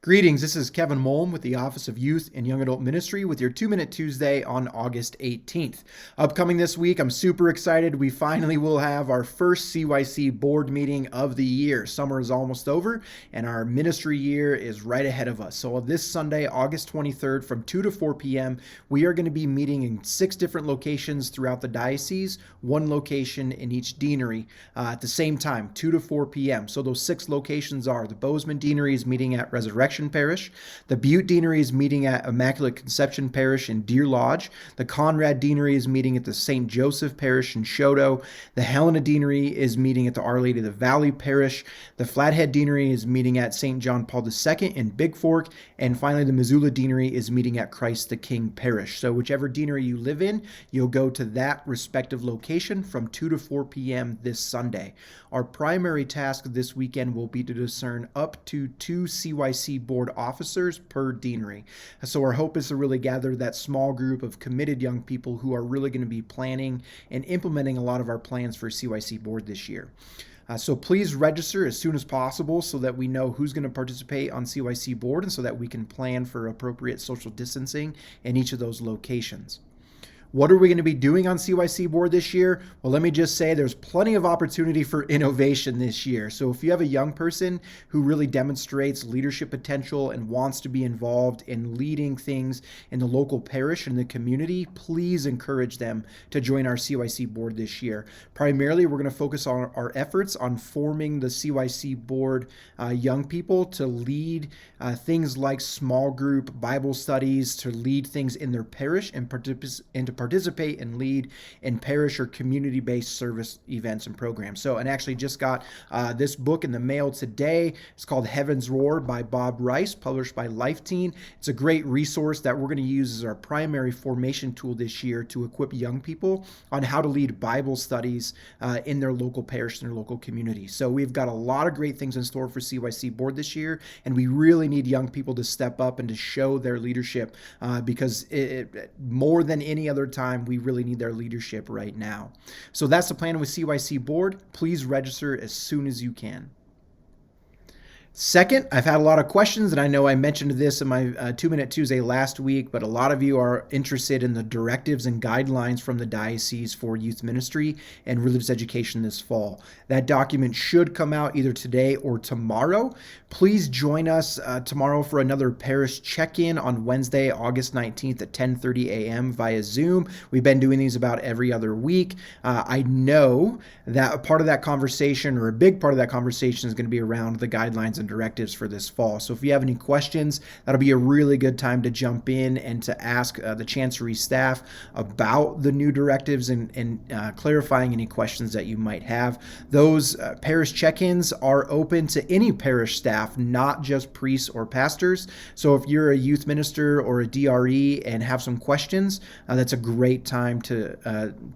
Greetings, this is Kevin Mulm with the Office of Youth and Young Adult Ministry with your 2-Minute Tuesday on August 18th. Upcoming this week, I'm super excited. We finally will have our first CYC board meeting of the year. Summer is almost over and our ministry year is right ahead of us. So this Sunday, August 23rd from 2 to 4 p.m., we are going to be meeting in 6 different locations throughout the diocese, 1 location in each deanery at the same time, 2 to 4 p.m. So those 6 locations are the Bozeman Deanery is meeting at Resurrection Parish. The Butte Deanery is meeting at Immaculate Conception Parish in Deer Lodge. The Conrad Deanery is meeting at the St. Joseph Parish in Shoto. The Helena Deanery is meeting at the Our Lady of the Valley Parish. The Flathead Deanery is meeting at St. John Paul II in Big Fork. And finally, the Missoula Deanery is meeting at Christ the King Parish. So whichever deanery you live in, you'll go to that respective location from 2 to 4 p.m. this Sunday. Our primary task this weekend will be to discern up to 2 CYC board officers per deanery. So our hope is to really gather that small group of committed young people who are really going to be planning and implementing a lot of our plans for CYC board this year. So please register as soon as possible so that we know who's going to participate on CYC board and so that we can plan for appropriate social distancing in each of those locations. What are we going to be doing on CYC board this year? Well, let me just say there's plenty of opportunity for innovation this year. So if you have a young person who really demonstrates leadership potential and wants to be involved in leading things in the local parish and the community, please encourage them to join our CYC board this year. Primarily, we're going to focus on our efforts on forming the CYC board young people to lead things like small group Bible studies, to lead things in their parish and to participate and lead in parish or community-based service events and programs. And actually just got this book in the mail today. It's called Heaven's Roar by Bob Rice, published by Life Teen. It's a great resource that we're going to use as our primary formation tool this year to equip young people on how to lead Bible studies in their local parish and their local community. So we've got a lot of great things in store for CYC board this year, and we really need young people to step up and to show their leadership because more than any other time, we really need their leadership right now. So that's the plan with CYC board. Please register as soon as you can. Second, I've had a lot of questions, and I know I mentioned this in my 2-Minute Tuesday last week, but a lot of you are interested in the directives and guidelines from the diocese for youth ministry and religious education this fall. That document should come out either today or tomorrow. Please join us tomorrow for another parish check-in on Wednesday, August 19th at 10:30 a.m. via Zoom. We've been doing these about every other week. I know that a part of that conversation, or a big part of that conversation, is going to be around the guidelines and directives for this fall. So if you have any questions, that'll be a really good time to jump in and to ask the Chancery staff about the new directives and clarifying any questions that you might have. Those parish check-ins are open to any parish staff, not just priests or pastors. So if you're a youth minister or a DRE and have some questions, that's a great time to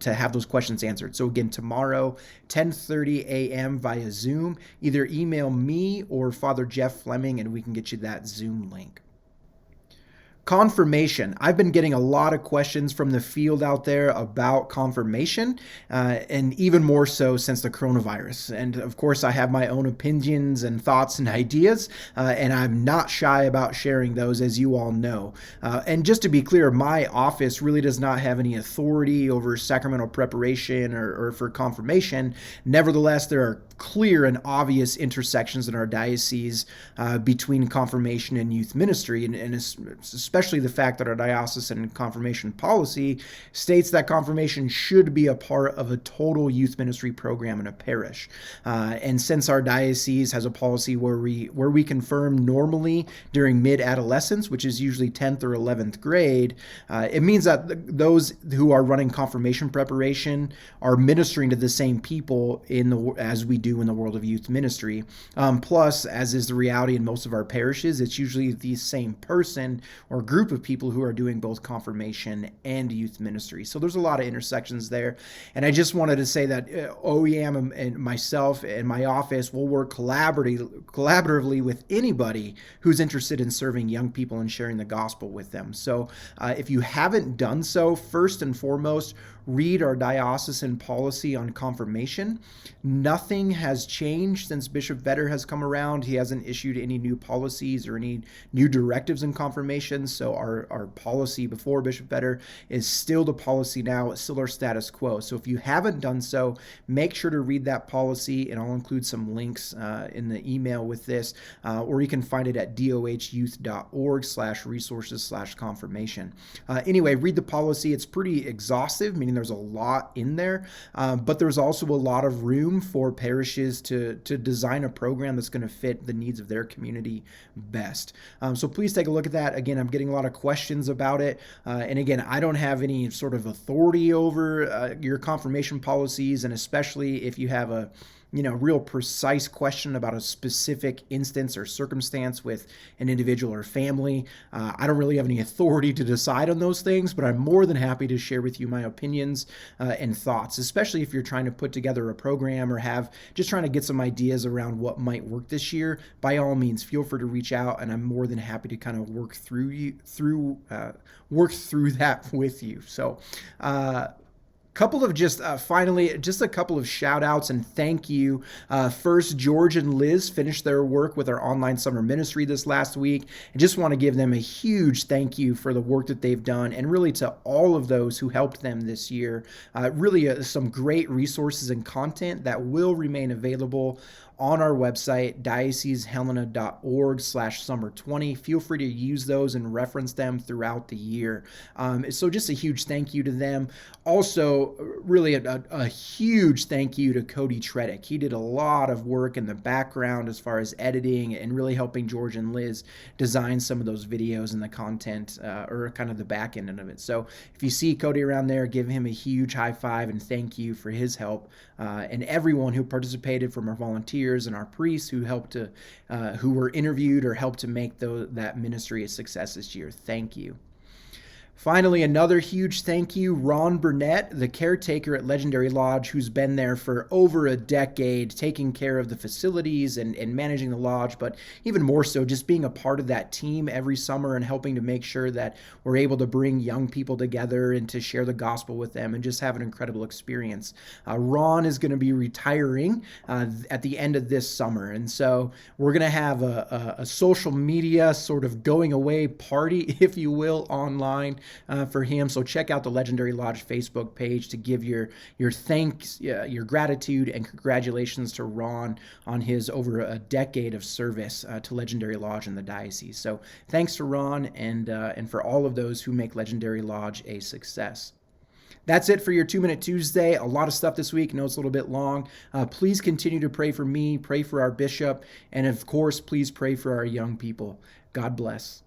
have those questions answered. So again, tomorrow, 10:30 a.m. via Zoom. Either email me or Father Jeff Fleming, and we can get you that Zoom link. Confirmation. I've been getting a lot of questions from the field out there about confirmation, and even more so since the coronavirus. And of course, I have my own opinions and thoughts and ideas, and I'm not shy about sharing those, as you all know. And just to be clear, my office really does not have any authority over sacramental preparation or for confirmation. Nevertheless, there are clear and obvious intersections in our diocese between confirmation and youth ministry, and especially the fact that our diocesan confirmation policy states that confirmation should be a part of a total youth ministry program in a parish. And since our diocese has a policy where we confirm normally during mid-adolescence, which is usually 10th or 11th grade, it means that those who are running confirmation preparation are ministering to the same people as we do in the world of youth ministry. Plus, as is the reality in most of our parishes, it's usually the same person or group of people who are doing both confirmation and youth ministry. So there's a lot of intersections there. And I just wanted to say that OEM and myself and my office will work collaboratively with anybody who's interested in serving young people and sharing the gospel with them. So if you haven't done so, first and foremost, read our diocesan policy on confirmation. Nothing has changed since Bishop Vedder has come around. He hasn't issued any new policies or any new directives in confirmation. So our policy before Bishop Vedder is still the policy now. It's still our status quo. So if you haven't done so, make sure to read that policy, and I'll include some links in the email with this, or you can find it at dohyouth.org/resources/confirmation. Anyway, read the policy. It's pretty exhaustive, meaning there's a lot in there, but there's also a lot of room for parishes to design a program that's going to fit the needs of their community best. So please take a look at that. Again, I'm getting a lot of questions about it. And again, I don't have any sort of authority over your confirmation policies, and especially if you have a real precise question about a specific instance or circumstance with an individual or family. I don't really have any authority to decide on those things, but I'm more than happy to share with you my opinions and thoughts, especially if you're trying to put together a program or just trying to get some ideas around what might work this year. By all means, feel free to reach out, and I'm more than happy to kind of work through that with you. So, finally, just a couple of shout outs and thank you. First, George and Liz finished their work with our online summer ministry this last week, and just want to give them a huge thank you for the work that they've done, and really to all of those who helped them this year. Some great resources and content that will remain available on our website, diocesehelena.org/summer20. Feel free to use those and reference them throughout the year. So just a huge thank you to them. Also, really a huge thank you to Cody Tredick. He did a lot of work in the background as far as editing and really helping George and Liz design some of those videos and the content, or kind of the back end of it. So if you see Cody around there, give him a huge high five and thank you for his help, and everyone who participated, from our volunteers and our priests who were interviewed or helped to make that ministry a success this year. Thank you. Finally, another huge thank you, Ron Burnett, the caretaker at Legendary Lodge, who's been there for over a decade, taking care of the facilities and managing the lodge, but even more so, just being a part of that team every summer and helping to make sure that we're able to bring young people together and to share the gospel with them and just have an incredible experience. Ron is going to be retiring at the end of this summer, and so we're going to have a social media sort of going away party, if you will, online for him. So check out the Legendary Lodge Facebook page to give your thanks, your gratitude, and congratulations to Ron on his over a decade of service to Legendary Lodge and the diocese. So thanks to Ron and for all of those who make Legendary Lodge a success. That's it for your 2-Minute Tuesday. A lot of stuff this week. I know it's a little bit long. Please continue to pray for me, pray for our bishop, and of course, please pray for our young people. God bless.